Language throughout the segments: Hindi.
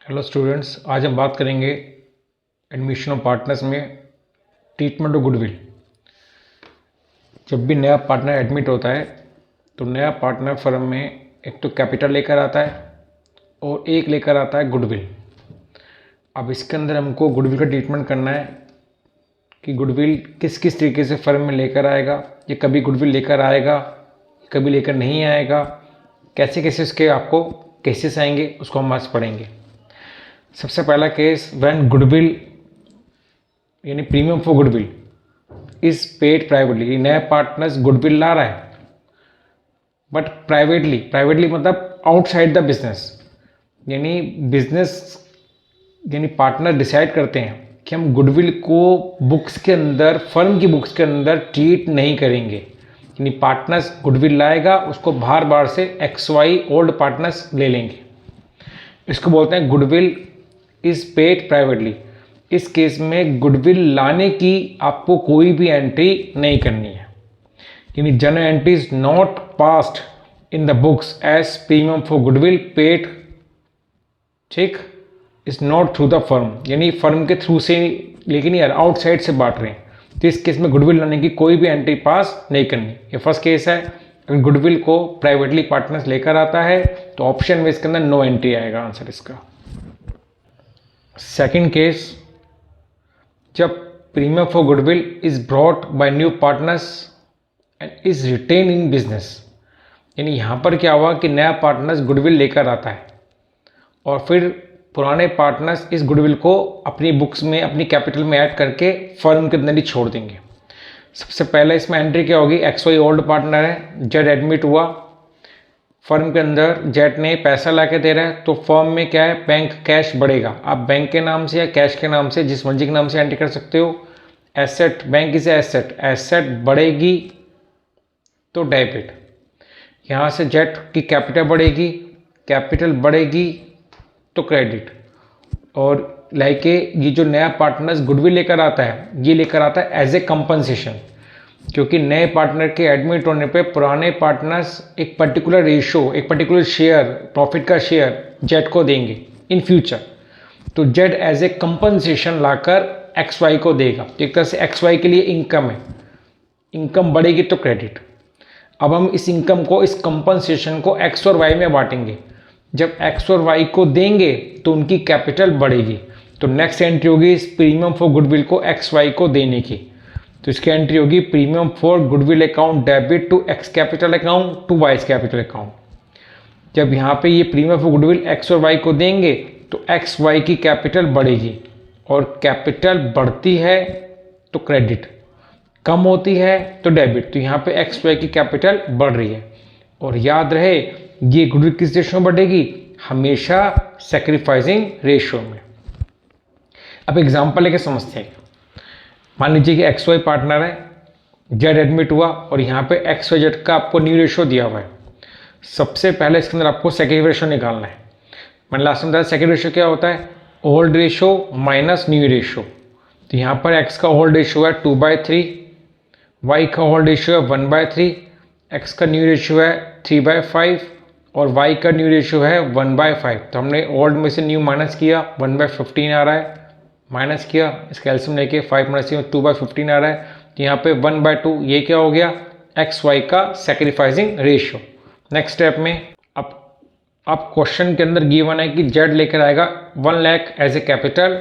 हेलो स्टूडेंट्स, आज हम बात करेंगे एडमिशन ऑफ पार्टनर्स में ट्रीटमेंट ऑफ गुडविल। जब भी नया पार्टनर एडमिट होता है तो नया पार्टनर फर्म में एक तो कैपिटल लेकर आता है और एक लेकर आता है गुडविल। अब इसके अंदर हमको गुडविल का ट्रीटमेंट करना है कि गुडविल किस किस तरीके से फर्म में लेकर आएगा, ये कभी गुडविल लेकर आएगा, कभी लेकर नहीं आएगा, कैसे कैसे उसके आपको केसेस आएंगे उसको हम आज पढ़ेंगे। सबसे पहला केस, व्हेन गुडविल यानी premium for goodwill is paid privately. नया पार्टनर्स गुडविल ला रहा है बट प्राइवेटली मतलब आउटसाइड द बिजनेस, यानी यानी पार्टनर डिसाइड करते हैं कि हम गुडविल को बुक्स के अंदर, फर्म की बुक्स के अंदर ट्रीट नहीं करेंगे। यानी पार्टनर्स गुडविल लाएगा, उसको बाहर बाहर से XY ओल्ड पार्टनर्स ले लेंगे। इसको बोलते हैं गुडविल इज पेड प्राइवेटली। इस केस में गुडविल लाने की आपको कोई भी एंट्री नहीं करनी है, यानी journal entry is not passed in the books as premium for goodwill paid, ठीक, is not through the firm, यानी फर्म के थ्रू से, लेकिन यार आउटसाइड से बांट रहे हैं, तो इस केस में गुडविल लाने की कोई भी एंट्री पास नहीं करनी। ये फर्स्ट केस है। अगर गुडविल को प्राइवेटली पार्टनर्स लेकर आता है तो ऑप्शन में इसके अंदर नो एंट्री आएगा आंसर इसका। सेकंड केस, जब premium for goodwill is brought by new partners and is retain in business. यानी यहाँ पर क्या हुआ कि नया पार्टनर्स गुडविल लेकर आता है और फिर पुराने पार्टनर्स इस गुडविल को अपनी बुक्स में, अपनी कैपिटल में ऐड करके फर्म के अंदर ही छोड़ देंगे। सबसे पहले इसमें एंट्री क्या होगी, XY ओल्ड पार्टनर है, जेड एडमिट हुआ फर्म के अंदर, जेड ने पैसा ला के दे रहा है, तो फर्म में क्या है, बैंक कैश बढ़ेगा। आप बैंक के नाम से या कैश के नाम से, जिस मर्जी के नाम से एंट्री कर सकते हो। Asset, bank is asset, asset बढ़ेगी तो डेबिट। यहाँ से जेड की कैपिटल बढ़ेगी, कैपिटल बढ़ेगी तो क्रेडिट। और लाइक ये जो नया पार्टनर्स गुडविल लेकर आता है, ये लेकर आता है एज ए कंपनसेशन, क्योंकि नए पार्टनर के एडमिट होने पे पुराने पार्टनर्स एक पर्टिकुलर रेशो, एक पर्टिकुलर शेयर, प्रॉफिट का शेयर जेड को देंगे इन फ्यूचर। तो जेड एज ए कंपनसेशन लाकर XY को देगा। एक तरह से XY के लिए इनकम है, इनकम बढ़ेगी तो क्रेडिट। अब हम इस इनकम को, इस कंपनसेशन को X और Y में बांटेंगे। जब X और Y को देंगे तो उनकी कैपिटल बढ़ेगी। तो नेक्स्ट एंट्री होगी इस प्रीमियम फॉर गुडविल को XY को देने की, तो इसकी एंट्री होगी premium for goodwill account debit to X capital account to Y capital account. जब यहाँ पे ये प्रीमियम फॉर गुडविल X और Y को देंगे तो XY की कैपिटल बढ़ेगी, और कैपिटल बढ़ती है तो क्रेडिट, कम होती है तो डेबिट। तो यहाँ पे XY की कैपिटल बढ़ रही है। और याद रहे, ये गुडविल किस रेशो में बढ़ेगी, हमेशा सैक्रिफाइसिंग रेशो में। अब एग्जांपल लेके समझते हैं। मान लीजिए कि XY पार्टनर है, जेड एडमिट हुआ और यहाँ पे XYZ का आपको न्यू रेशो दिया हुआ है। सबसे पहले इसके अंदर आपको सेकेंड रेशो निकालना है। मैंने लास्ट में बताया सेकेंड रेशो क्या होता है, old ratio minus new ratio. तो यहाँ पर X का ओल्ड रेशो है 2/3, Y का ओल्ड रेशो है 1/3, X का न्यू रेशो है 3/5 और Y का न्यू रेशो है 1/5। तो हमने ओल्ड में से न्यू माइनस किया, 1/15 आ रहा है, माइनस किया, इसका एल्सियम लेके 5 माइनस 2/15 आ रहा है। तो यहाँ पे 1/2, ये क्या हो गया, XY का सैक्रिफाइसिंग रेशियो। नेक्स्ट स्टेप में अब क्वेश्चन के अंदर गिवन है कि जेड लेकर आएगा 1 lakh as a capital,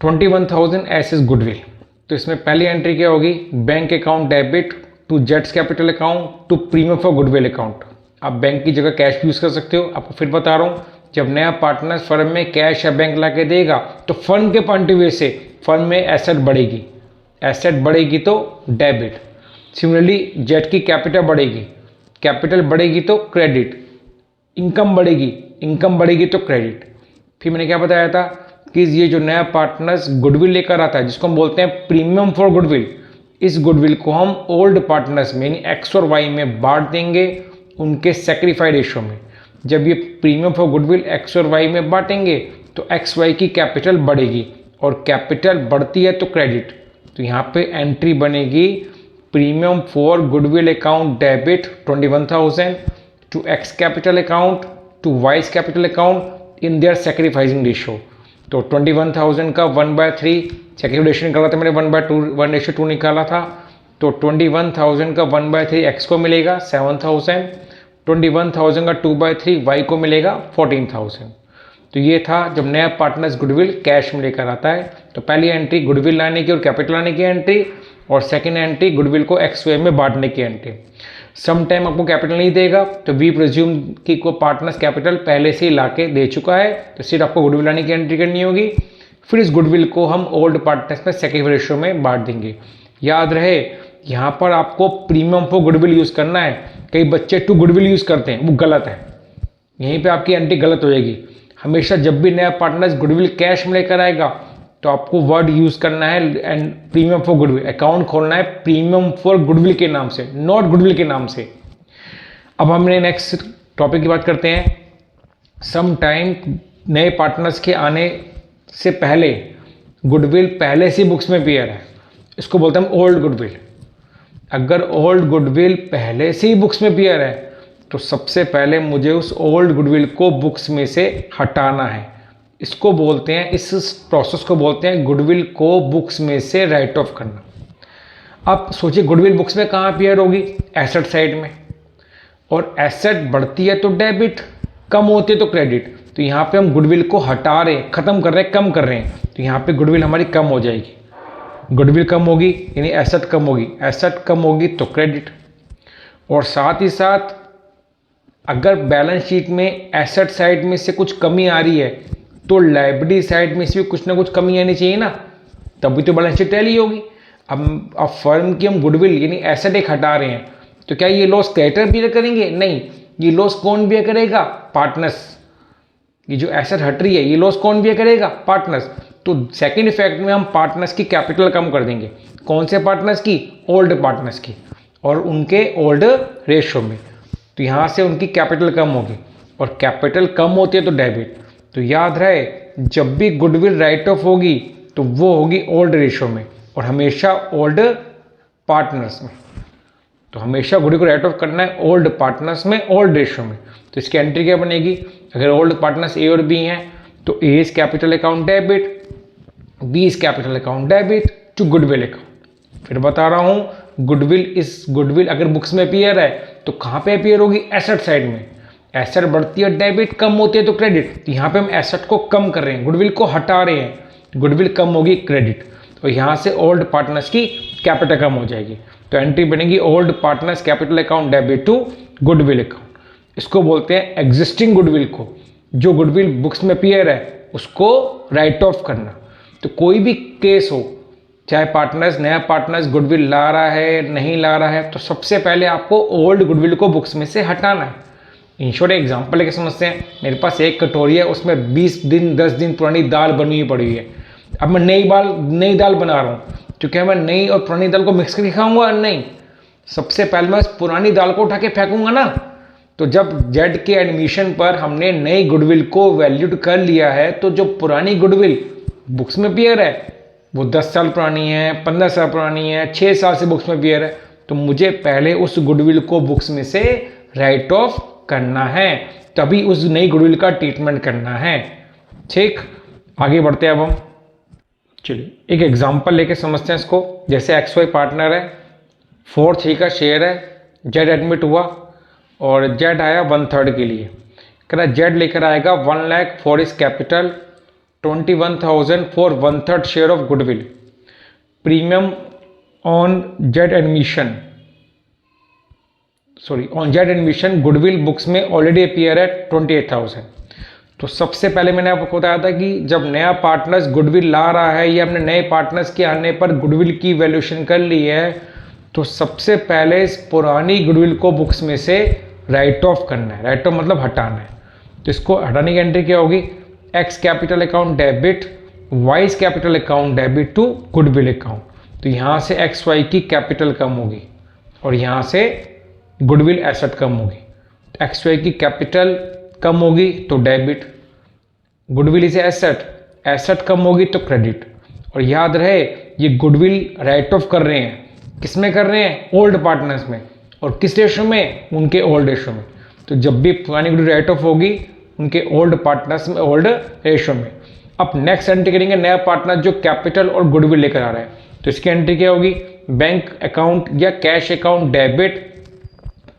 21,000 as is goodwill. तो इसमें पहली एंट्री क्या होगी, बैंक अकाउंट डेबिट टू जेड्स capital account to premium for goodwill account. आप बैंक की जगह कैश यूज कर सकते हो। आपको फिर बता रहा हूँ, जब नया पार्टनर फर्म में कैश या बैंक ला के देगा तो फर्म के पॉइंट ऑफ व्यू से फर्म में एसेट बढ़ेगी, एसेट बढ़ेगी तो डेबिट। सिमिलरली जेड की कैपिटल बढ़ेगी, कैपिटल बढ़ेगी तो क्रेडिट, इनकम बढ़ेगी, इनकम बढ़ेगी तो क्रेडिट। फिर मैंने क्या बताया था कि ये जो नया पार्टनर्स गुडविल लेकर आता है, जिसको हम बोलते हैं प्रीमियम फॉर गुडविल, इस गुडविल को हम ओल्ड पार्टनर्स में यानी X और Y में बांट देंगे उनके सैक्रिफाइड रेशो में। जब ये प्रीमियम फॉर गुडविल X और Y में बांटेंगे तो XY की कैपिटल बढ़ेगी, और कैपिटल बढ़ती है तो क्रेडिट। तो यहाँ पे एंट्री बनेगी premium for goodwill account debit 21,000 to X capital account to Y capital account in their sacrificing ratio. तो 21,000 का 1/3 सेक्रीफाइस रेशियो निकाला था मैंने, 1/2 1:2 निकाला था। तो 21,000 का 1/3 एक्स को मिलेगा 7,000, 21,000 का 2/3 वाई को मिलेगा 14,000। तो ये था जब नया पार्टनर्स गुडविल कैश में लेकर आता है। तो पहली एंट्री गुडविल लाने की और कैपिटल लाने की एंट्री, और सेकंड एंट्री गुडविल को एक्स वाई में बांटने की एंट्री। सम टाइम आपको कैपिटल नहीं देगा तो वी प्रिज्यूम कि को पार्टनर्स कैपिटल पहले से ही ला के दे चुका है, तो सिर्फ आपको गुडविल लाने की एंट्री करनी होगी। फिर इस गुडविल को हम ओल्ड पार्टनर्स में सेक्रीफाइस रेशियो में बांट देंगे। याद रहे यहाँ पर आपको प्रीमियम फॉर गुडविल यूज़ करना है। कई बच्चे टू गुडविल यूज़ करते हैं, वो गलत है, यहीं पे आपकी एंट्री गलत हो जाएगी। हमेशा जब भी नया पार्टनर्स गुडविल कैश में लेकर आएगा तो आपको वर्ड यूज़ करना है and premium for goodwill, account खोलना है प्रीमियम फॉर गुडविल के नाम से, नॉट गुडविल के नाम से। अब हमने नेक्स्ट टॉपिक की बात करते हैं। सम टाइम नए पार्टनर्स के आने से पहले गुडविल पहले से बुक्स में अपीयर है, इसको बोलते हैं हम ओल्ड गुडविल। अगर ओल्ड गुडविल पहले से ही बुक्स में अपीयर है तो सबसे पहले मुझे उस ओल्ड गुडविल को बुक्स में से हटाना है। इसको बोलते हैं, इस प्रोसेस को बोलते हैं गुडविल को बुक्स में से राइट ऑफ करना। अब सोचिए गुडविल बुक्स में कहाँ अपीयर होगी, एसेट साइड में, और एसेट बढ़ती है तो डेबिट, कम होती है तो क्रेडिट। तो यहाँ पे हम गुडविल को हटा रहे हैं, खत्म कर रहे हैं, कम कर रहे हैं, तो यहाँ पे गुडविल हमारी कम हो जाएगी। गुडविल कम होगी यानी एसेट कम होगी, एसेट कम होगी तो क्रेडिट। और साथ ही साथ अगर बैलेंस शीट में एसेट साइड में से कुछ कमी आ रही है तो लायबिलिटी साइड में से भी कुछ ना कुछ कमी आनी चाहिए ना, तभी तो बैलेंस शीट टैली होगी। अब फर्म की हम गुडविल यानी एसेट एक हटा रहे हैं, तो क्या ये लॉस क्रेडिटर बियर करेंगे? नहीं, ये लॉस कौन बियर करेगा? पार्टनर्स। ये जो एसेट हट रही है ये लॉस कौन बियर करेगा? पार्टनर्स। तो सेकेंड इफेक्ट में हम पार्टनर्स की कैपिटल कम कर देंगे। कौन से पार्टनर्स की? ओल्ड पार्टनर्स की, और उनके ओल्ड रेशियो में। तो यहाँ से उनकी कैपिटल कम होगी, और कैपिटल कम होती है तो डेबिट। तो याद रहे जब भी गुडविल राइट ऑफ होगी तो वो होगी ओल्ड रेशियो में, और हमेशा ओल्ड पार्टनर्स में। तो हमेशा गुडविल को राइट ऑफ करना है ओल्ड पार्टनर्स में, ओल्ड रेशियो में। तो इसकी एंट्री क्या बनेगी? अगर ओल्ड पार्टनर्स ए और बी हैं तो A is capital account debit, B is capital account debit to goodwill account. फिर बता रहा हूँ गुडविल अगर बुक्स में अपीयर है तो कहाँ पे अपीयर होगी? एसेट साइड में। एसेट बढ़ती है डेबिट, कम होती है तो क्रेडिट। तो यहाँ पे हम एसेट को कम कर रहे हैं, गुडविल को हटा रहे हैं, गुडविल कम होगी क्रेडिट। तो यहाँ से ओल्ड पार्टनर्स की कैपिटल कम हो जाएगी। तो एंट्री बनेगी old partners capital account debit to goodwill account. इसको बोलते हैं एग्जिस्टिंग गुडविल को, जो गुडविल बुक्स में अपीयर है उसको राइट ऑफ करना। तो कोई भी केस हो, चाहे नया पार्टनर्स गुडविल ला रहा है नहीं ला रहा है, तो सबसे पहले आपको ओल्ड गुडविल को बुक्स में से हटाना है। इन शॉर्ट एग्जाम्पल लेके समझते हैं। मेरे पास एक कटोरी है, उसमें 20 दिन 10 दिन पुरानी दाल बनी हुई पड़ी है। अब मैं नई दाल बना रहा हूँ, तो क्या मैं नई और पुरानी दाल को मिक्स करके खाऊंगा? नहीं, सबसे पहले मैं पुरानी दाल को उठा के फेंकूंगा ना। तो जब जेड के एडमिशन पर हमने नई गुडविल को वैल्यूड कर लिया है, तो जो पुरानी गुडविल बुक्स में अपीयर है वो 10 साल पुरानी है, 15 साल पुरानी है, 6 साल से बुक्स में अपीयर है, तो मुझे पहले उस गुडविल को बुक्स में से राइट ऑफ करना है, तभी उस नई गुडविल का ट्रीटमेंट करना है। ठीक, आगे बढ़ते हैं अब हम। चलिए एक एग्जांपल लेके समझते हैं इसको। जैसे एक्स वाई पार्टनर है, 4/3 का शेयर है, जेड एडमिट हुआ और जेड आया 1/3 के लिए। कह रहा जेड लेकर आएगा 1 लाख फॉर इस capital, 21,000 for 1/3 share of goodwill. Premium on Z admission goodwill books में ऑलरेडी अपीयर है 28,000। तो सबसे पहले मैंने आपको बताया था कि जब नया पार्टनर्स गुडविल ला रहा है या अपने नए पार्टनर्स के आने पर गुडविल की वैल्यूएशन कर ली है, तो सबसे पहले इस पुरानी गुडविल को बुक्स में से राइट ऑफ करना है। राइट ऑफ मतलब हटाना है। तो इसको हटाने की एंट्री क्या होगी? X capital account debit, Y capital account debit to goodwill account. तो यहाँ से एक्स वाई की कैपिटल कम होगी और यहाँ से गुडविल एसेट कम होगी। एक्स वाई की कैपिटल कम होगी तो debit, goodwill is asset, asset कम होगी तो क्रेडिट। और याद रहे ये गुडविल राइट ऑफ कर रहे हैं, किस में कर रहे हैं? ओल्ड पार्टनर्स में। और किस रेशो में? उनके ओल्ड रेशो में। तो जब भी पुरानी गुडविल राइट ऑफ होगी उनके ओल्ड पार्टनर्स में, ओल्ड रेशो में। अब नेक्स्ट एंट्री करेंगे नया पार्टनर जो कैपिटल और गुडविल लेकर आ रहा है, तो इसकी एंट्री क्या होगी, बैंक अकाउंट या कैश अकाउंट डेबिट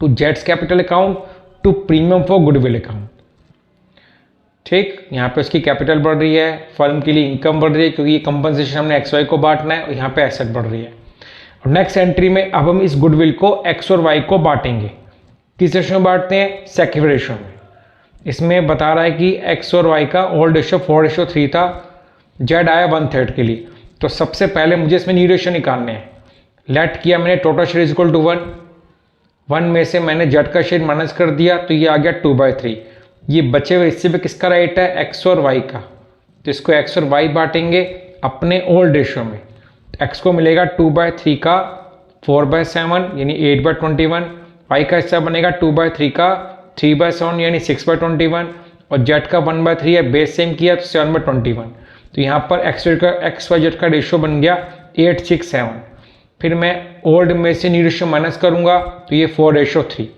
टू जेट्स capital account to premium for goodwill account. ठीक, यहाँ पे उसकी कैपिटल बढ़ रही है, फर्म के लिए इनकम बढ़ रही है क्योंकि ये कंपनसेशन हमने एक्स वाई को बांटना है, और यहाँ पे एसेट बढ़ रही है। और नेक्स्ट एंट्री में अब हम इस गुडविल को एक्स और वाई को बांटेंगे। किस रेशो में बांटते हैं, सेक्यूर रेशो में। इसमें बता रहा है कि एक्स और वाई का ओल्ड रेशो 4:3 था, जेड आया 1/3 के लिए। तो सबसे पहले मुझे इसमें न्यू रेशो निकालने हैं। लेट किया मैंने total share is equal to 1 में से मैंने जेड का शेयर माइनस कर दिया, तो ये आ गया 2/3। ये बचे हुए हिस्से पे किसका राइट है, एक्स और वाई का। तो इसको एक्स और वाई बांटेंगे अपने ओल्ड रेशो में। एक्स को मिलेगा 2/3 का 4/7 यानी 8/21, वाई का हिस्सा बनेगा 2/3 का 3/7 यानी 6/21, और जेड का 1/3 है, बेस सेम किया तो 7/21। तो यहाँ पर एक्स वाई जेड का रेशो बन गया 8:6:7। फिर मैं ओल्ड में से न्यू रेशो माइनस करूँगा तो ये 4:3।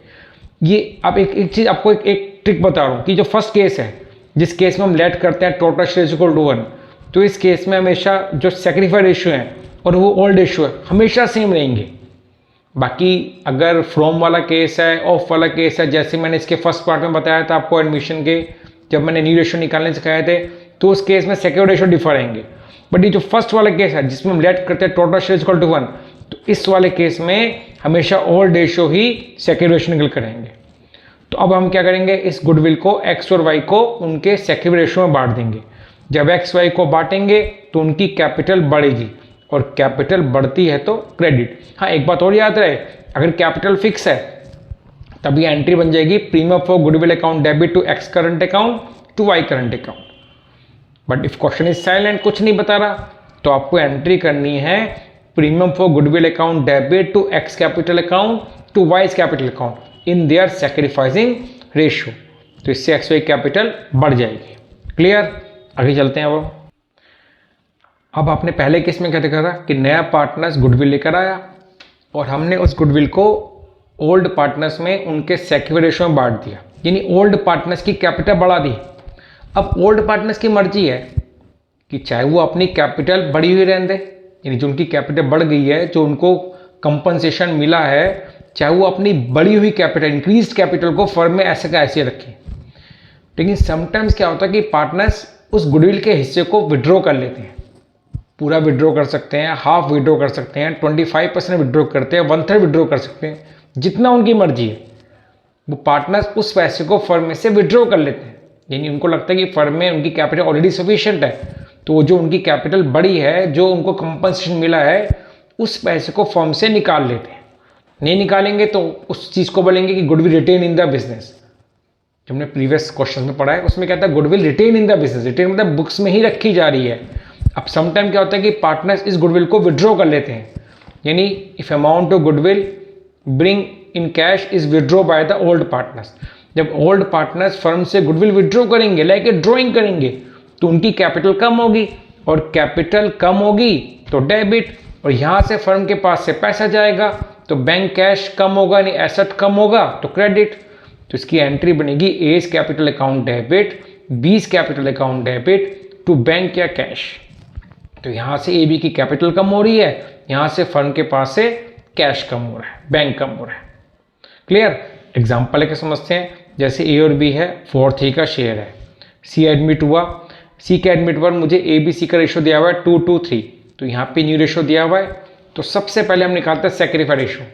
ये अब एक चीज़ आपको एक ट्रिक बता रहा हूँ कि जो फर्स्ट केस है, जिस केस में हम लेट करते हैं total share is equal to 1, तो इस केस में हमेशा जो सेक्रीफाइड रेशियो है और वो ओल्ड रेशियो है हमेशा सेम रहेंगे। बाकी अगर फ्रॉम वाला केस है, ऑफ वाला केस है, जैसे मैंने इसके फर्स्ट पार्ट में बताया था आपको एडमिशन के, जब मैंने न्यू रेशियो निकालने सिखाए थे, तो उस केस में सेक्यूर रेशियो डिफर रहेंगे। बट ये जो फर्स्ट वाला केस है जिसमें हम लेट करते हैं total share is equal to 1, तो इस वाले केस में हमेशा ओल्ड रेशियो ही सेक्यूर रेशियो निकल कर आएंगे। तो अब हम क्या करेंगे, इस गुडविल को एक्स और वाई को उनके सेक्यूर रेशियो में बांट देंगे। जब एक्स वाई को बांटेंगे तो उनकी कैपिटल बढ़ेगी, और कैपिटल बढ़ती है तो क्रेडिट। हाँ, एक बात और याद रहे, अगर कैपिटल फिक्स है तब ये एंट्री बन जाएगी premium for goodwill account debit to X current account to Y current account. But if question is silent, कुछ नहीं बता रहा, तो आपको एंट्री करनी है premium for goodwill account debit to X capital account to Y's capital account in their sacrificing ratio. तो इससे एक्स वाई कैपिटल बढ़ जाएगी। क्लियर, आगे चलते हैं। अब आपने पहले केस में क्या देखा था कि नया पार्टनर्स गुडविल लेकर आया और हमने उस गुडविल को ओल्ड पार्टनर्स में उनके सेक्यूर रेशियो में बांट दिया, यानी ओल्ड पार्टनर्स की कैपिटल बढ़ा दी। अब ओल्ड पार्टनर्स की मर्जी है कि चाहे वो अपनी कैपिटल बढ़ी हुई रहने दे, यानी जो उनकी कैपिटल बढ़ गई है, जो उनको कंपनसेशन मिला है, चाहे वो अपनी बढ़ी हुई कैपिटल, इंक्रीज कैपिटल को फर्म में ऐसे का ऐसे रखें। लेकिन समटाइम्स क्या होता है कि पार्टनर्स उस गुडविल के हिस्से को विड्रॉ कर लेते हैं। पूरा विड्रॉ कर सकते हैं, हाफ विड्रॉ कर सकते हैं, 25% विड्रॉ करते हैं, 1/3 विड्रॉ कर सकते हैं, जितना उनकी मर्जी है। वो पार्टनर्स उस पैसे को फर्म में से विड्रॉ कर लेते हैं, यानी उनको लगता है कि फर्म में उनकी कैपिटल ऑलरेडी सफिशिएंट है, तो जो उनकी कैपिटल बड़ी है, जो उनको कंपनसेशन मिला है, उस पैसे को फर्म से निकाल लेते हैं। नहीं निकालेंगे तो उस चीज़ को बोलेंगे कि goodwill retain in the business. जो हमने प्रीवियस क्वेश्चन में पढ़ा है उसमें कहता है goodwill retain in the business. Retain मतलब बुक्स में ही रखी जा रही है। अब समटाइम क्या होता है कि पार्टनर्स इस गुडविल को विड्रॉ कर लेते हैं, यानी if amount of goodwill bring in cash is withdraw by the old partners. जब ओल्ड पार्टनर्स फर्म से गुडविल विड्रॉ करेंगे, लाइक ए ड्रॉइंग करेंगे, तो उनकी कैपिटल कम होगी, और कैपिटल कम होगी तो डेबिट, और यहाँ से फर्म के पास से पैसा जाएगा तो बैंक कैश कम होगा, यानी एसेट कम होगा तो क्रेडिट। तो इसकी एंट्री बनेगी A's capital account debit, B's capital account debit to bank या कैश। तो यहाँ से ए बी की कैपिटल कम हो रही है, यहाँ से फर्म के पास से कैश कम हो रहा है, बैंक कम हो रहा है। क्लियर, एग्जाम्पल लेके समझते हैं। जैसे ए और बी है, 4/3 का शेयर है, सी एडमिट हुआ, सी के एडमिट पर मुझे ए बी सी का रेशो दिया हुआ है 2:3, तो यहाँ पे न्यू रेशो दिया हुआ है। तो सबसे पहले हम निकालते हैं सेक्रीफाइड रेशो।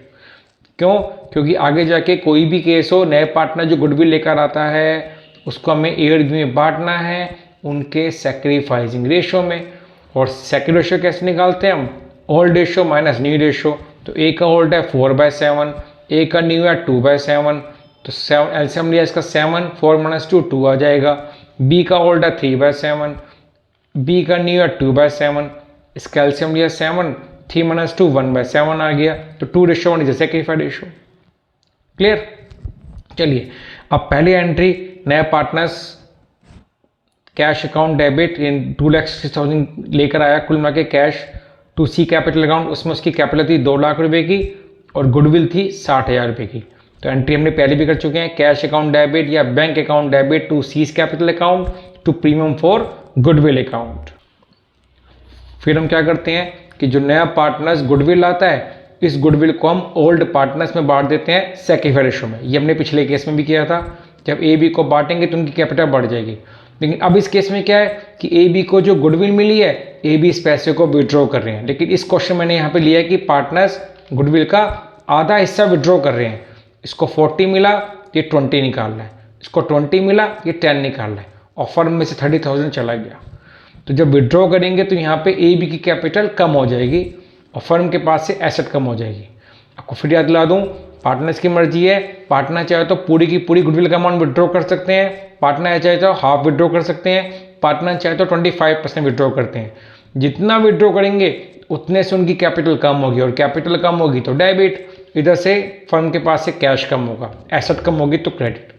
क्यों? क्योंकि आगे जाके कोई भी केस हो, नए पार्टनर जो गुडविल लेकर आता है उसको हमें ए और बी में बांटना है उनके सेक्रीफाइसिंग रेशो में। और सेक्रीफाइड रेशो कैसे निकालते हैं हम? Old ratio minus new ratio. तो ए का ओल्ड है 4/7, ए का न्यू है 2/7, तो एलसीएम लिया इसका 7, 4 - 2 2 आ जाएगा। बी का ओल्ड है 3/7, बी का न्यू है 2/7, इसका एलसीएम लिया 7, 3 - 2 1/7 आ गया। तो 2:1 इज सेक्रीफाइड रेशो। क्लियर, चलिए अब पहली एंट्री नए पार्टनर्स कैश अकाउंट डेबिट 2,60,000 लेकर आया कुल मिला के cash to C capital account. उसमें उसकी कैपिटल थी 2 लाख रुपए की और गुडविल थी 60,000 रुपये की। तो एंट्री हमने पहले भी कर चुके हैं, कैश अकाउंट डेबिट या bank account debit to C's capital account to premium for goodwill account. फिर हम क्या करते हैं कि जो नया पार्टनर्स गुडविल लाता है, इस गुडविल को हम ओल्ड पार्टनर्स में बांट देते हैं सैक्रिफाइस रेशो में। ये हमने पिछले केस में भी किया था, जब ए बी को बांटेंगे तो उनकी कैपिटल बढ़ जाएगी। लेकिन अब इस केस में क्या है कि ए बी को जो गुडविल मिली है, ए बी इस पैसे को विड्रॉ कर रहे हैं। लेकिन इस क्वेश्चन मैंने यहाँ पे लिया है कि पार्टनर्स गुडविल का आधा हिस्सा विड्रॉ कर रहे हैं। इसको 40 मिला, ये 20 निकालना है, इसको 20 मिला, ये 10 निकालना है, और फर्म में से 30,000 चला गया। तो जब विड्रॉ करेंगे तो यहाँ पे ए बी की कैपिटल कम हो जाएगी और फर्म के पास से एसेट कम हो जाएगी। आपको फिर याद दिला दूँ, पार्टनर्स की मर्जी है, पार्टनर चाहे तो पूरी की पूरी गुडविल का अमाउंट विड्रॉ कर सकते हैं, पार्टनर चाहे तो हाफ विड्रॉ कर सकते हैं, पार्टनर चाहे तो 25% विड्रॉ करते हैं। जितना विड्रॉ करेंगे उतने से उनकी कैपिटल कम होगी, और कैपिटल कम होगी तो डेबिट, इधर से फर्म के पास से कैश कम होगा, एसेट कम होगी तो क्रेडिट।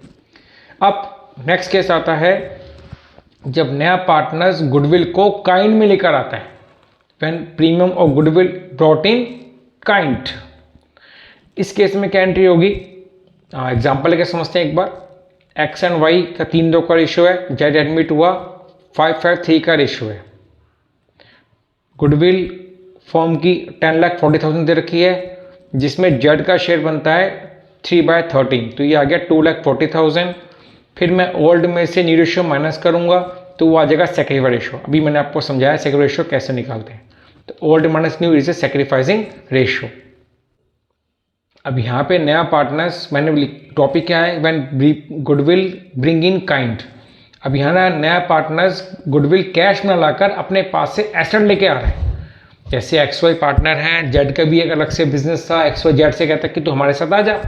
अब नेक्स्ट केस आता है जब नया पार्टनर्स गुडविल को काइंड में लेकर आता है, व्हेन प्रीमियम और गुडविल ब्रॉट इन काइंड। इस केस में क्या एंट्री होगी, एग्जाम्पल लेकर समझते हैं एक बार। एक्स एंड वाई का 3-2 का रेशियो है, जेड एडमिट हुआ 5-5-3 का रेशियो है। गुडविल फर्म की 10,40,000 दे रखी है, जिसमें जेड का शेयर बनता है 3/13, तो ये आ गया 2,40,000। फिर मैं ओल्ड में से न्यू रेशियो माइनस करूंगा तो वो आ जाएगा सैक्रिफाइस रेशियो। अभी मैंने आपको समझाया सैक्रिफाइस रेशियो कैसे निकालते हैं। तो old minus new is a sacrificing ratio. अब यहाँ पे नया पार्टनर्स, मैंने टॉपिक क्या है, when goodwill bring in kind. अब यहाँ नया पार्टनर्स गुडविल कैश में लाकर अपने पास से एसेट लेके आ रहे हैं। जैसे एक्स वाई पार्टनर हैं, जेड का भी एक अलग से बिजनेस था, एक्स वाई जेड से कहता कि तू हमारे साथ आ जा।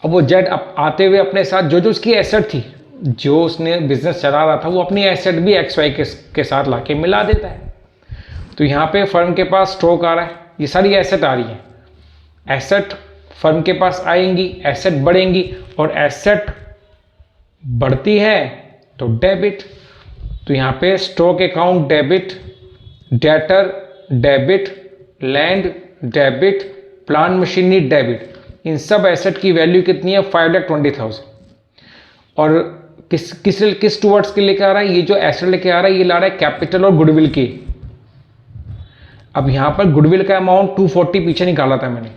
अब वो जेड अब आते हुए अपने साथ जो जो उसकी एसेट थी, जो उसने बिजनेस चला रहा था, वो अपनी एसेट भी एक्स वाई के साथ लाके मिला देता है। तो यहाँ पे फर्म के पास स्टॉक आ रहा है, ये सारी एसेट आ रही है, एसेट फर्म के पास आएंगी, एसेट बढ़ेंगी, और एसेट बढ़ती है तो डेबिट। तो यहाँ पे stock account debit, debtor debit, land debit, plant machinery debit. इन सब एसेट की वैल्यू कितनी है, 5,20,000। और किस टूवर्ड्स के लेके आ रहा है, ये जो एसेट लेके आ रहा है ये ला रहा है कैपिटल और गुडविल की। अब यहाँ पर गुडविल का अमाउंट 240 पीछे निकाला था मैंने,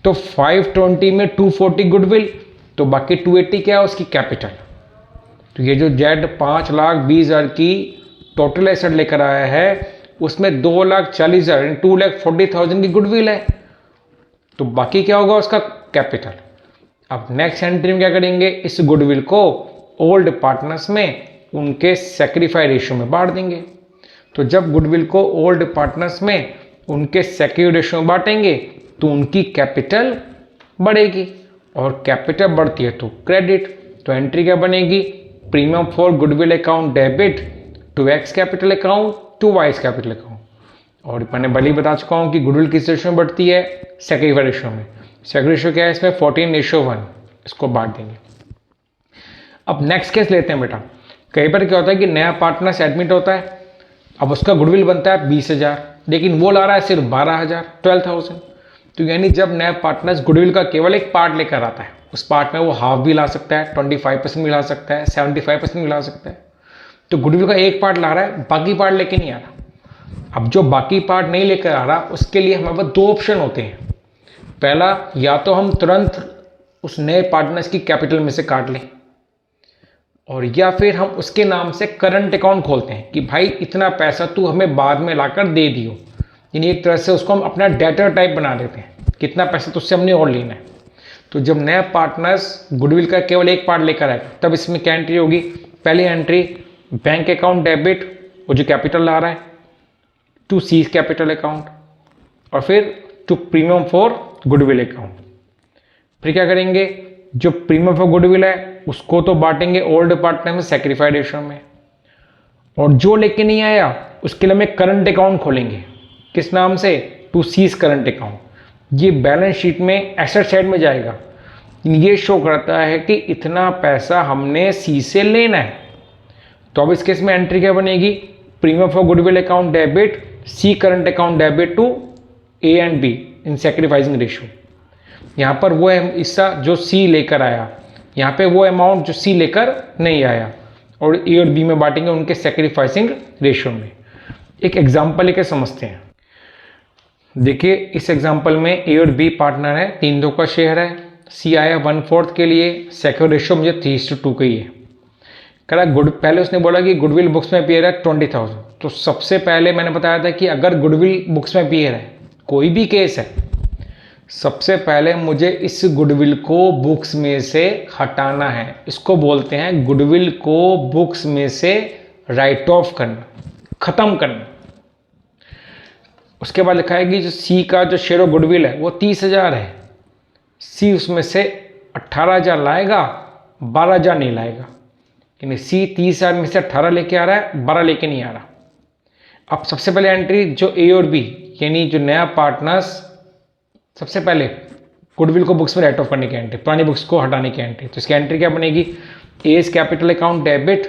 तो 520 में 240 गुडविल, तो बाकी 280 क्या है उसकी कैपिटल। तो ये जो जेड 5,20,000 की टोटल एसेट लेकर आया है, उसमें 2,40,000 2,40,000 की गुडविल है, तो बाकी क्या होगा उसका कैपिटल। अब नेक्स्ट एंट्री में क्या करेंगे, इस गुडविल को ओल्ड पार्टनर्स में उनके सैक्रिफाइस रेशियो में बांट देंगे। तो जब गुडविल को ओल्ड पार्टनर्स में उनके सैक्रिफाइस रेशियो में बांटेंगे तो उनकी कैपिटल बढ़ेगी, और कैपिटल बढ़ती है तो क्रेडिट। तो एंट्री क्या बनेगी, premium for goodwill account debit to X capital account to Y's capital account. और मैंने भले ही बता चुका हूँ कि गुडविल किस रेशियो में बढ़ती है, सैक्रिफाइस रेशियो में। सैक्रिफाइस रेशियो क्या है इसमें, 14:1, इसको बांट देंगे। अब नेक्स्ट केस लेते हैं बेटा। कई बार क्या होता है कि नया पार्टनर्स एडमिट होता है, अब उसका गुडविल बनता है 20,000, लेकिन वो ला रहा है सिर्फ 12,000, 12,000। तो यानी जब नया पार्टनर्स गुडविल का केवल एक पार्ट लेकर आता है, उस पार्ट में वो हाफ भी ला सकता है, 25% भी ला सकता है, 75% भी ला सकता है। तो गुडविल का एक पार्ट ला रहा है, बाकी पार्ट लेके नहीं आ रहा। अब जो बाकी पार्ट नहीं लेकर आ रहा, उसके लिए हमारे पास 2 ऑप्शन होते हैं। पहला, या तो हम तुरंत उस नए पार्टनर्स की कैपिटल में से काट लें, और या फिर हम उसके नाम से करंट अकाउंट खोलते हैं कि भाई इतना पैसा तू हमें बाद में लाकर दे दियो। यानी एक तरह से उसको हम अपना डेटर टाइप बना देते हैं, कितना पैसा तुझसे हमने और लेना है। तो जब नया पार्टनर्स गुडविल का केवल एक पार्ट लेकर आएगा, तब इसमें क्या एंट्री होगी, पहली एंट्री बैंक अकाउंट डेबिट, वो जो कैपिटल ला रहा है, टू सीज कैपिटल अकाउंट, और फिर to premium for goodwill account. फिर क्या करेंगे, जो प्रीमियम फॉर गुडविल है उसको तो बांटेंगे ओल्ड पार्टनर में सैक्रिफाइस रेशियो में, और जो लेके नहीं आया उसके लिए हमें करंट अकाउंट खोलेंगे। किस नाम से, टू सीज करंट अकाउंट। ये बैलेंस शीट में एसेट साइड में जाएगा, ये शो करता है कि इतना पैसा हमने सी से लेना है। तो अब इस केस में एंट्री क्या बनेगी, premium for goodwill account debit C current account debit to A and B in sacrificing ratio. यहाँ पर वो हिस्सा जो सी लेकर आया, यहाँ पे वो अमाउंट जो सी लेकर नहीं आया, और ए और बी में बांटेंगे उनके सेक्रीफाइसिंग रेशियो में। एक एग्जाम्पल लेकर समझते हैं। देखिए इस एग्जाम्पल में ए और बी पार्टनर है, 3-2 का शेयर है, सी आया 1/4 के लिए, सेक्योर रेशियो मुझे 3:2 का ही है। कह रहा पहले उसने बोला कि गुडविल बुक्स में अपीयर है 20,000। तो सबसे पहले मैंने बताया था कि अगर गुडविल बुक्स में अपीयर है, कोई भी केस है, सबसे पहले मुझे इस गुडविल को बुक्स में से हटाना है। इसको बोलते हैं गुडविल को बुक्स में से राइट ऑफ करना, खत्म करना। उसके बाद लिखा है कि जो सी का जो शेयर ऑफ गुडविल है वो 30,000 है, सी उसमें से 18,000 लाएगा, 12,000 नहीं लाएगा। यानी सी 30,000 में से 18 लेके आ रहा है, 12 लेके नहीं आ रहा। अब सबसे पहले एंट्री जो ए और बी यानी जो नया पार्टनर्स, सबसे पहले गुडविल को बुक्स में राइट ऑफ करने की एंट्री, पुरानी बुक्स को हटाने की एंट्री। तो इसकी एंट्री क्या बनेगी? A's capital account debit,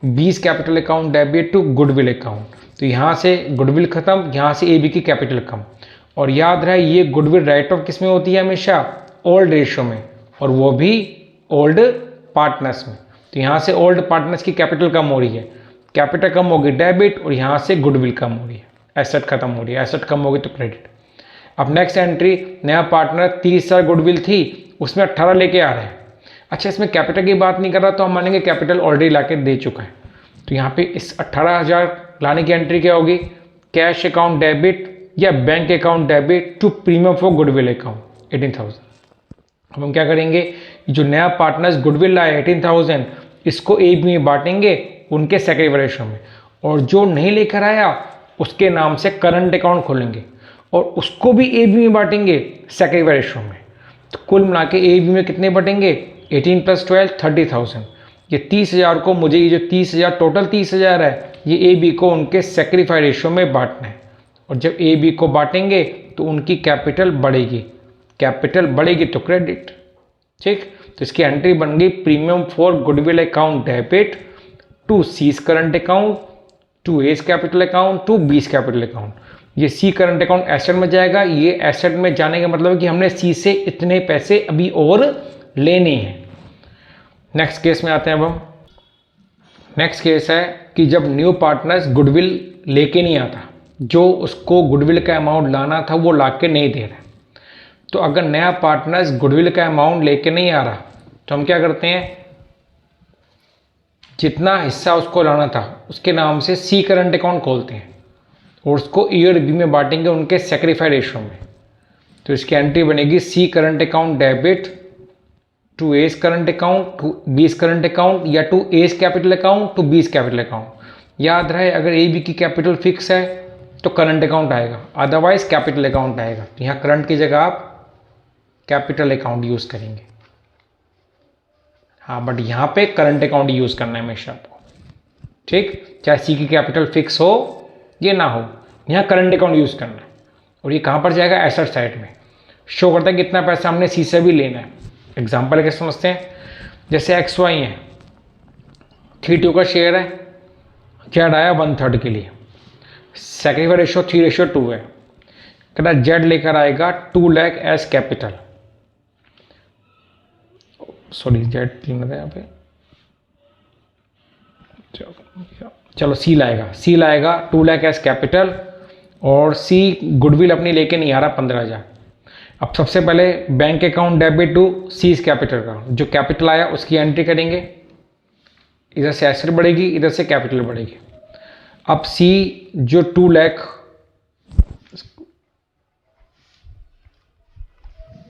B's capital account debit to goodwill account. तो यहाँ से गुडविल खत्म, यहाँ से ए बी की कैपिटल कम। और याद रहे ये गुडविल राइट ऑफ किस में होती है? हमेशा ओल्ड रेशियो में, और वो भी ओल्ड पार्टनर्स में। तो यहाँ से ओल्ड पार्टनर्स की कैपिटल कम हो रही है, कैपिटल कम होगी डेबिट, और यहाँ से गुडविल कम हो रही है, एसेट खत्म हो रही है, एसेट कम होगी तो क्रेडिट। अब नेक्स्ट एंट्री, नया पार्टनर 30,000 गुडविल थी, उसमें 18 लेके आ रहा है। अच्छा इसमें कैपिटल की बात नहीं कर रहा, तो हम मानेंगे कैपिटल ऑलरेडी लाके दे चुका है। तो यहाँ पे इस 18,000 लाने की एंट्री क्या होगी? कैश अकाउंट डेबिट या bank account debit to premium for goodwill account 18,000। अब हम क्या करेंगे, जो नया पार्टनर्स गुडविल लाए 18,000, इसको ए बी में बांटेंगे उनके सेक्रेटरी रेशियो में, और जो नहीं लेकर आया उसके नाम से करंट अकाउंट खोलेंगे और उसको भी ए बी में बांटेंगे सेक्रेटरी रेशियो में। तो कुल मिला के ए बी में कितने बटेंगे? 18 + 12 30,000। ये 30,000 को मुझे, ये जो 30,000 टोटल 30,000 है, ये ए बी को उनके सेक्रीफाई रेशियो में बांटना है। और जब ए बी को बांटेंगे तो उनकी कैपिटल बढ़ेगी, कैपिटल बढ़ेगी तो क्रेडिट। ठीक, तो इसकी एंट्री बन गई premium for goodwill account debit to C's current account to A's capital account to B's capital account. ये सी करंट अकाउंट एसेट में जाएगा। ये एसेट में जाने का मतलब है कि हमने सी से इतने पैसे अभी और लेने हैं। नेक्स्ट केस में आते हैं। अब हम नेक्स्ट केस है कि जब न्यू पार्टनर्स गुडविल लेके नहीं आता, जो उसको गुडविल का अमाउंट लाना था वो ला के नहीं दे रहा। तो अगर नया पार्टनर्स गुडविल का अमाउंट लेके नहीं आ रहा तो हम क्या करते हैं, जितना हिस्सा उसको लाना था उसके नाम से सी करंट अकाउंट खोलते हैं और उसको ए और बी में बांटेंगे उनके सेक्रीफाई रेशियो में। तो इसकी एंट्री बनेगी C current account debit to A's current account to B's current account या to A's capital account to B's capital account. याद रहे अगर ए बी की कैपिटल फिक्स है तो करंट अकाउंट आएगा, अदरवाइज कैपिटल अकाउंट आएगा। तो यहाँ करंट की जगह आप कैपिटल अकाउंट यूज करेंगे। हाँ, बट यहाँ पे करंट अकाउंट यूज करना है हमेशा आपको। ठीक, चाहे सी की कैपिटल फिक्स हो ये ना हो, यहाँ करंट अकाउंट यूज करना है। और ये कहाँ पर जाएगा? एसेट साइड में शो करता है कितना पैसा हमने सी से भी लेना है। एग्जाम्पल कैसे समझते हैं, जैसे एक्स वाई है, 3:2 का शेयर है, जेड आया 1/3 के लिए, सेक्रीफाई रेशियो 3:2 है। कहता जेड लेकर आएगा 2 lakh as capital, sorry Z 3 था यहाँ पे, चलो सी लाएगा 2 लाख एज कैपिटल, और सी गुडविल अपनी लेके नहीं आ रहा 15,000। अब सबसे पहले bank account debit to C's capital का, जो कैपिटल आया उसकी एंट्री करेंगे। इधर से एसेट बढ़ेगी, इधर से कैपिटल बढ़ेगी। अब सी जो 2 लाख,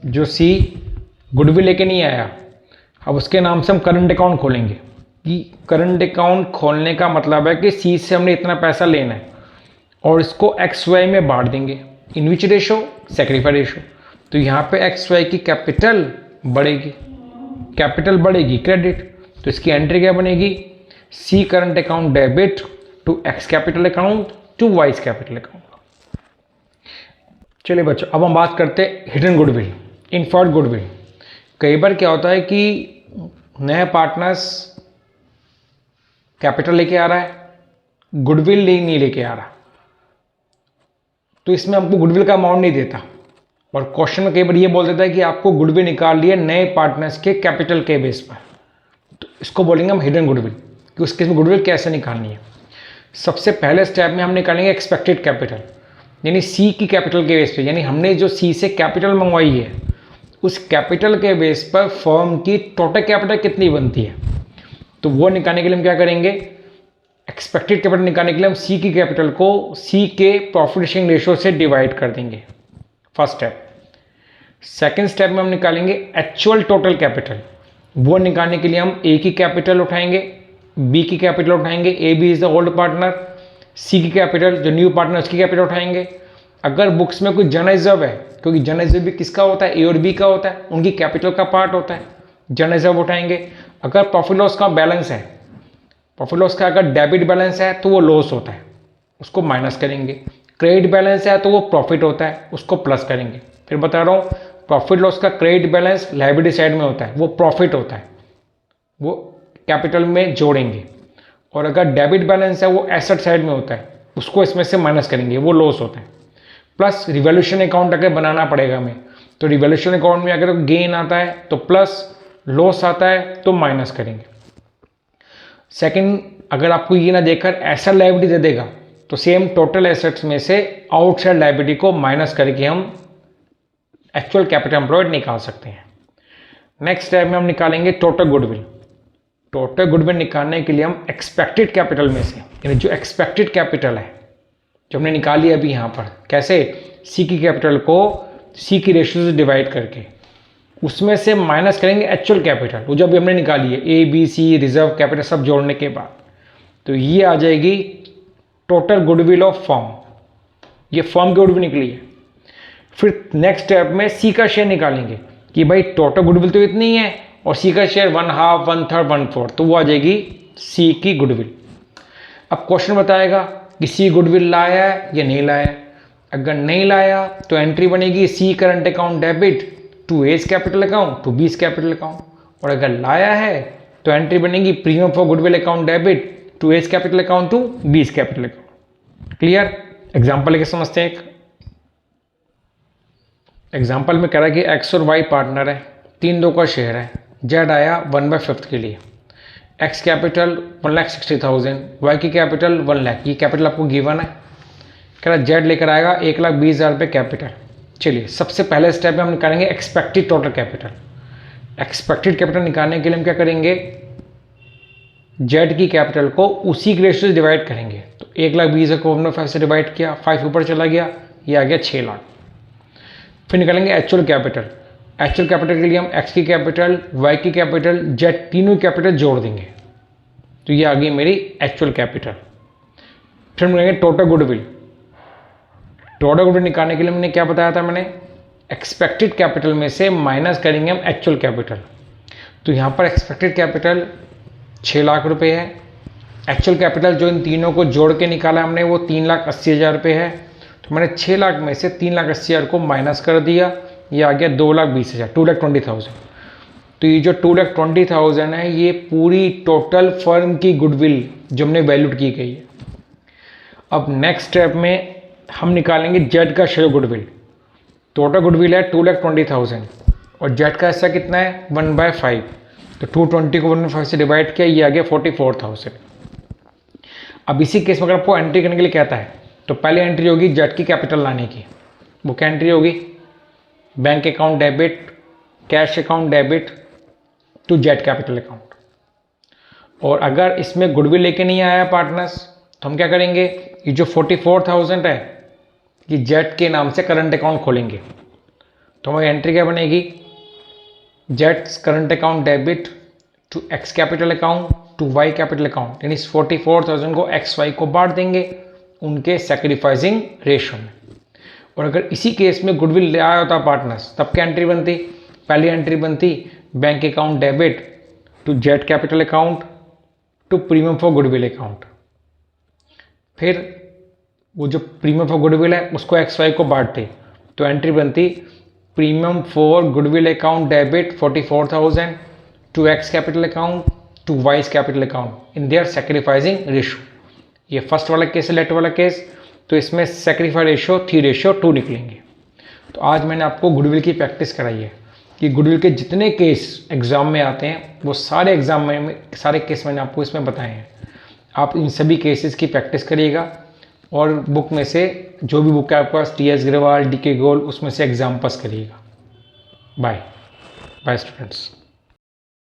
जो सी गुडविल लेके नहीं आया, अब उसके नाम से हम करंट अकाउंट खोलेंगे। कि करंट अकाउंट खोलने का मतलब है कि सी से हमने इतना पैसा लेना है और इसको एक्स वाई में बांट देंगे। In which ratio? Sacrifice ratio. तो यहाँ पे एक्स वाई की कैपिटल बढ़ेगी, कैपिटल बढ़ेगी क्रेडिट। तो इसकी एंट्री क्या बनेगी? C current account debit to X capital account to Y's capital account. चलिए बच्चों, अब हम बात करते हैं हिडन गुडविल, इनफर्ड गुडविल। कई बार क्या होता है कि नया पार्टनर्स कैपिटल लेके आ रहा है, गुडविल नहीं लेके आ रहा, तो इसमें हमको गुडविल का अमाउंट नहीं देता, और क्वेश्चन में कई बार ये बोल देता है कि आपको गुडविल निकाल लिए नए पार्टनर्स के कैपिटल के बेस पर, तो इसको बोलेंगे हम हिडन गुडविल, कि उस केस में गुडविल कैसे निकालनी है। सबसे पहले स्टेप में हम निकालेंगे एक्सपेक्टेड कैपिटल, यानी सी की कैपिटल के बेस पे, यानी हमने जो सी से कैपिटल मंगवाई है उस कैपिटल के बेस पर फर्म की टोटल कैपिटल कितनी बनती है। तो वो निकालने के लिए हम क्या करेंगे, एक्सपेक्टेड कैपिटल निकालने के लिए हम सी की कैपिटल को सी के प्रॉफिट शेयरिंग रेशियो से डिवाइड कर देंगे, फर्स्ट स्टेप। सेकेंड स्टेप में हम निकालेंगे एक्चुअल टोटल कैपिटल। वो निकालने के लिए हम ए की कैपिटल उठाएंगे, बी की कैपिटल उठाएंगे, A B is the old partner, C की कैपिटल जो न्यू पार्टनर उसकी कैपिटल उठाएंगे। अगर बुक्स में कोई जन रिजर्व है, क्योंकि जन रिजर्व भी किसका होता है, ए और बी का होता है, उनकी कैपिटल का पार्ट होता है, जन रिजर्व उठाएंगे। अगर प्रॉफिट लॉस का बैलेंस है, प्रॉफिट लॉस का अगर डेबिट बैलेंस है तो वो लॉस होता है, उसको माइनस करेंगे। क्रेडिट बैलेंस है तो वो प्रॉफिट होता है, उसको प्लस करेंगे। फिर बता रहा हूँ, प्रॉफिट लॉस का क्रेडिट बैलेंस लायबिलिटी साइड में होता है, वो प्रॉफिट होता है, वो कैपिटल में जोड़ेंगे। और अगर डेबिट बैलेंस है वो एसेट साइड में होता है, उसको इसमें से माइनस करेंगे, वो लॉस होता है। प्लस रिवैल्यूएशन अकाउंट अगर बनाना पड़ेगा हमें, तो रिवैल्यूएशन अकाउंट में अगर गेन आता है तो प्लस, लॉस आता है तो माइनस करेंगे। सेकंड, अगर आपको ये ना देकर एसेट लायबिलिटी दे देगा तो सेम टोटल एसेट्स में से आउटसाइड लायबिलिटी को माइनस करके हम एक्चुअल कैपिटल एम्प्लॉयड निकाल सकते हैं। नेक्स्ट स्टेप में हम निकालेंगे टोटल गुडविल। टोटल गुडविल निकालने के लिए हम एक्सपेक्टेड कैपिटल में से, यानी जो एक्सपेक्टेड कैपिटल है जो हमने निकाली है अभी यहाँ पर, कैसे, सी की कैपिटल को सी की रेशियो से डिवाइड करके उसमें से माइनस करेंगे एक्चुअल कैपिटल, वो जो भी हमने निकाली है, A B C reserve capital सब जोड़ने के बाद, तो ये आ जाएगी टोटल गुडविल ऑफ फर्म। ये फर्म की गुडविल निकली है। फिर नेक्स्ट स्टेप में सी का शेयर निकालेंगे कि भाई टोटल गुडविल तो इतनी है और सी का शेयर 1/2, 1/3, 1/4, तो वो आ जाएगी सी की गुडविल। अब क्वेश्चन बताएगा कि सी गुडविल लाया है या नहीं लाया है। अगर नहीं लाया तो एंट्री बनेगी C current account debit to A's capital account to B's capital account, और अगर लाया है तो एंट्री बनेगी premium for goodwill account debit to A's capital account to B's capital account. Clear? Example लेके समझते हैं। एक एग्जाम्पल में कह रहा है कि एक्स और वाई पार्टनर है, 3 का शेयर है, जेड आया 1/5 के लिए, एक्स कैपिटल 1,60,000, वाई की कैपिटल 1 लाख, ये कैपिटल आपको गिवन है। कह रहा जेड लेकर आएगा 1,20,000 रुपये कैपिटल। चलिए सबसे पहले स्टेप में हम निकालेंगे expected total capital. Expected capital निकालने के लिए हम क्या करेंगे, जेड की कैपिटल को उसी के रेशियो से डिवाइड करेंगे। तो 1,20,000 को 1/5 से डिवाइड किया, 5 ऊपर चला गया, ये आ गया 6 लाख। फिर निकालेंगे एक्चुअल कैपिटल। एक्चुअल कैपिटल के लिए हम एक्स की कैपिटल, वाई की कैपिटल, जेड तीनों कैपिटल जोड़ देंगे, तो ये आ गई मेरी एक्चुअल कैपिटल। फिर मिलेंगे टोटल गुडविल। टोटल गुडविल निकालने के लिए मैंने क्या बताया था, मैंने एक्सपेक्टेड कैपिटल में से माइनस करेंगे हम एक्चुअल कैपिटल। तो यहाँ पर एक्सपेक्टेड कैपिटल 6 लाख रुपए है, एक्चुअल कैपिटल जो इन तीनों को जोड़ के निकाला हमने वो 3,80,000 रुपये है। तो मैंने 6 लाख में से 3,80,000 को माइनस कर दिया, ये आ गया 2,20,000, 2,20,000। तो ये जो 2,20,000 है ये पूरी टोटल फर्म की गुडविल जो हमने वैल्यूड की गई है। अब नेक्स्ट स्टेप में हम निकालेंगे जेड का शेयर गुडविल। टोटल गुडविल है 2,20,000 और जेड का हिस्सा कितना है 1/5, तो 220 को 1/5 से डिवाइड किया, ये आ गया 44,000। अब इसी केस में अगर आपको एंट्री करने के लिए कहता है तो पहले एंट्री होगी जेड की कैपिटल लाने की। वो क्या एंट्री होगी, bank account debit, cash account debit to Z capital account. और अगर इसमें गुडविल लेके नहीं आया पार्टनर्स तो हम क्या करेंगे, ये जो 44,000 है ये जेड के नाम से करंट अकाउंट खोलेंगे। तो हमारी एंट्री क्या बनेगी, जेड्स current account debit to X capital account to Y capital account, यानी 44,000 को एक्स वाई को बांट देंगे उनके सैक्रिफाइसिंग रेशो में। और अगर इसी केस में गुडविल ले आया होता पार्टनर्स तब क्या एंट्री बनती, पहली एंट्री बनती bank account debit to Z capital account to premium for goodwill account. फिर वो जो प्रीमियम फॉर गुडविल है उसको एक्स वाई को बांटते, तो एंट्री बनती premium for goodwill account debit 44,000 to X capital account to Y's capital account in their sacrificing ratio. ये फर्स्ट वाला केस है, लेट वाला केस, तो इसमें सैक्रिफाइस रेशो 3:2 निकलेंगे। तो आज मैंने आपको गुडविल की प्रैक्टिस कराई है कि गुडविल के जितने केस एग्ज़ाम में आते हैं वो सारे एग्ज़ाम में सारे केस मैंने आपको इसमें बताए हैं। आप इन सभी केसेस की प्रैक्टिस करिएगा और बुक में से जो भी बुक है आपके पास टी.एस. अग्रवाल, डी.के. गोल, उसमें से एग्ज़ाम पास करिएगा। Bye bye students.